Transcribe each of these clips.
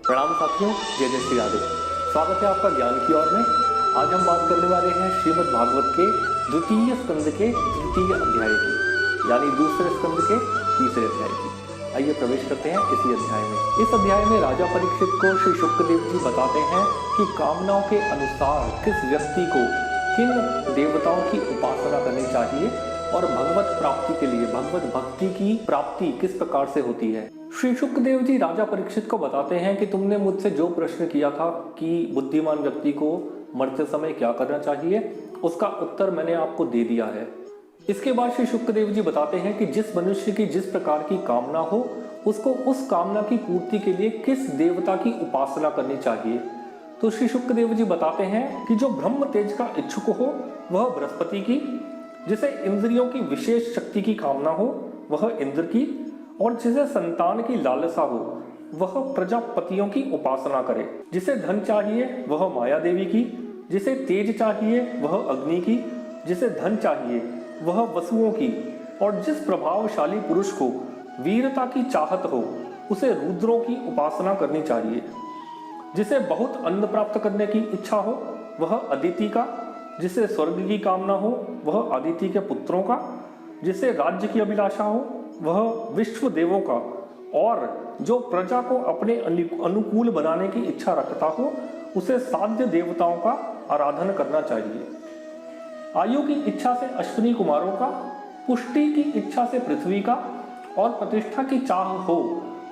प्रणाम साथियों, जय जय श्री राधे। स्वागत है आपका ज्ञान की ओर में। आज हम बात करने वाले हैं श्रीमद् भागवत के द्वितीय स्कंद के तृतीय अध्याय की, यानी दूसरे स्कंद के तीसरे अध्याय की। आइए प्रवेश करते हैं इसी अध्याय में। इस अध्याय में राजा परीक्षित को श्री शुकदेव जी बताते हैं कि कामनाओं के अनुसार किस व्यक्ति को किन देवताओं की उपासना करनी चाहिए और भगवत प्राप्ति के लिए भगवत भक्ति की प्राप्ति किस प्रकार से होती है। श्री शुकदेव जी राजा परीक्षित को बताते हैं कि तुमने मुझसे जो प्रश्न किया था कि बुद्धिमान व्यक्ति को मरते समय क्या करना चाहिए, उसका उत्तर मैंने आपको दे दिया है। इसके बाद श्री शुकदेव जी बताते हैं कि जिस मनुष्य की जिस प्रकार की कामना हो, उसको उस कामना की पूर्ति के लिए किस देवता की उपासना करनी चाहिए। तो श्री शुकदेव जी बताते हैं कि जो ब्रह्म तेज का इच्छुक हो वह बृहस्पति की, जिसे इंद्रियों की विशेष शक्ति की कामना हो वह इंद्र की, और जिसे संतान की लालसा हो वह प्रजापतियों की उपासना करे। जिसे धन चाहिए वह माया देवी की, जिसे तेज चाहिए वह अग्नि की, जिसे धन चाहिए वह वसुओं की, और जिस प्रभावशाली पुरुष को वीरता की चाहत हो उसे रुद्रों की उपासना करनी चाहिए। जिसे बहुत अन्न प्राप्त करने की इच्छा हो वह अदिति का, जिसे स्वर्ग की कामना हो वह अदिति के पुत्रों का, जिसे राज्य की अभिलाषा हो वह विश्व देवों का, और जो प्रजा को अपने अनुकूल बनाने की इच्छा रखता हो उसे साध्य देवताओं का आराधन करना चाहिए। आयु की इच्छा से अश्विनी कुमारों का, पुष्टि की इच्छा से पृथ्वी का, और प्रतिष्ठा की चाह हो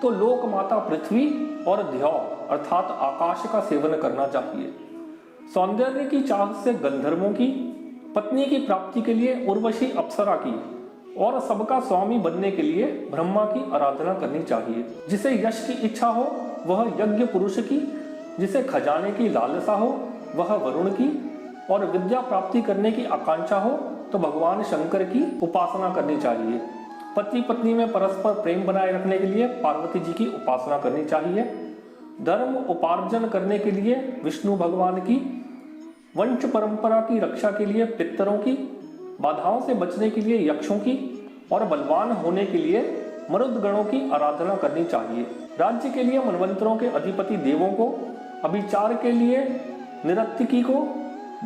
तो लोक माता पृथ्वी और ध्याव अर्थात आकाश का सेवन करना चाहिए। सौंदर्य की चाह से गंधर्वों की, पत्नी की प्राप्ति के लिए उर्वशी अप्सरा की, और सबका स्वामी बनने के लिए ब्रह्मा की आराधना करनी चाहिए। जिसे यश की इच्छा हो वह यज्ञ पुरुष की, जिसे खजाने की लालसा हो वह वरुण की, और विद्या प्राप्ति करने की आकांक्षा हो तो भगवान शंकर की उपासना करनी चाहिए। पति पत्नी में परस्पर प्रेम बनाए रखने के लिए पार्वती जी की उपासना करनी चाहिए। धर्म उपार्जन करने के लिए विष्णु भगवान की, वंश परंपरा की रक्षा के लिए पितरों की, बाधाओं से बचने के लिए यक्षों की, और बलवान होने के लिए मरुदगणों की आराधना करनी चाहिए। राज्य के लिए मनवंतरों के अधिपति देवों को, अभिचार के लिए निरत्तिकी को,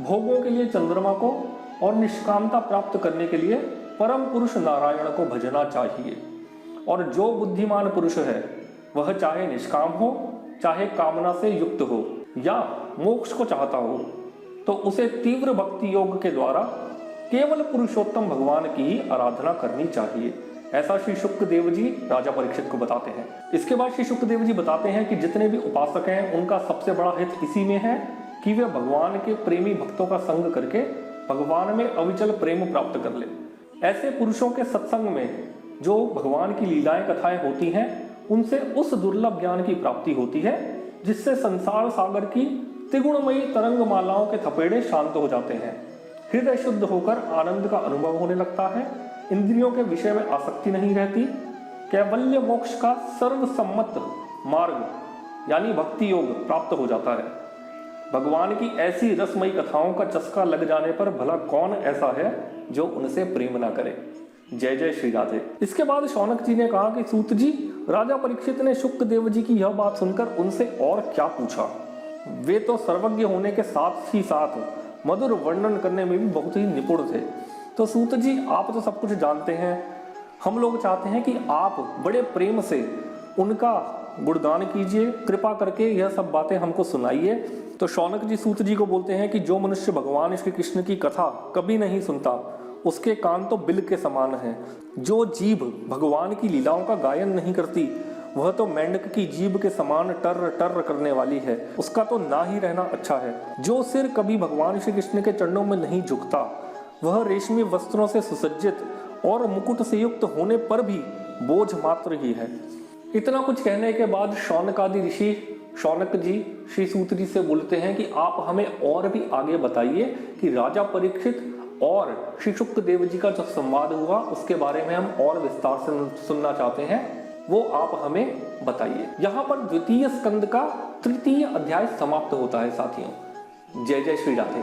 भोगों के लिए चंद्रमा को, और निष्कामता प्राप्त करने के लिए परम पुरुष नारायण को भजना चाहिए। और जो बुद्धिमान पुरुष है वह चाहे निष्काम हो, चाहे कामना से युक्त हो, या मोक्ष को चाहता हो, तो उसे तीव्र भक्ति योग के द्वारा केवल पुरुषोत्तम भगवान की ही आराधना करनी चाहिए। ऐसा श्री शुकदेव जी राजा परीक्षित को बताते हैं। इसके बाद श्री शुकदेव जी बताते हैं कि जितने भी उपासक हैं उनका सबसे बड़ा हित इसी में है कि वे भगवान के प्रेमी भक्तों का संग करके भगवान में अविचल प्रेम प्राप्त कर ले। ऐसे पुरुषों के सत्संग में जो भगवान की लीलाएं कथाएं होती हैं उनसे उस दुर्लभ ज्ञान की प्राप्ति होती है जिससे संसार सागर की त्रिगुणमयी तरंग मालाओं के थपेड़े शांत हो जाते हैं। हृदय शुद्ध होकर आनंद का अनुभव होने लगता है। इंद्रियों के विषय में आसक्ति नहीं रहती। कैवल्य मोक्ष का सर्वसम्मत मार्ग यानी भक्ति योग प्राप्त हो जाता है। भगवान की ऐसी रसमयी कथाओं का चस्का लग जाने पर भला कौन ऐसा है जो उनसे प्रेम ना करे। जय जय श्री राधे। इसके बाद शौनक जी ने कहा कि सूत जी, राजा परीक्षित ने शुकदेव जी की यह बात सुनकर उनसे और क्या पूछा। वे तो सर्वज्ञ होने के साथ ही साथ मधुर वर्णन करने में भी बहुत ही निपुण थे। तो सूत जी, आप तो सब कुछ जानते हैं, हम लोग चाहते हैं कि आप बड़े प्रेम से उनका गुणगान कीजिए, कृपा करके यह सब बातें हमको सुनाइए। तो शौनक जी सूत जी को बोलते हैं कि जो मनुष्य भगवान श्री कृष्ण की कथा कभी नहीं सुनता उसके कान तो बिल के समान हैं। जो जीभ भगवान की लीलाओं का गायन नहीं करती वह तो मेंढक की जीभ के समान टर टर करने वाली है, उसका तो ना ही रहना अच्छा है। जो सिर कभी भगवान श्री कृष्ण के चरणों में नहीं झुकता वह रेशमी वस्त्रों से सुसज्जित और मुकुट से युक्त होने पर भी बोझ मात्र ही है। इतना कुछ कहने के बाद शौनकादि ऋषि शौनक जी श्री सूत जी से बोलते हैं कि आप हमें और भी आगे बताइए कि राजा परीक्षित और श्री शुकदेव जी का जो संवाद हुआ उसके बारे में हम और विस्तार से सुनना चाहते हैं, वो आप हमें बताइए। यहाँ पर द्वितीय स्कंद का तृतीय अध्याय समाप्त होता है साथियों। जय जय श्री राधे।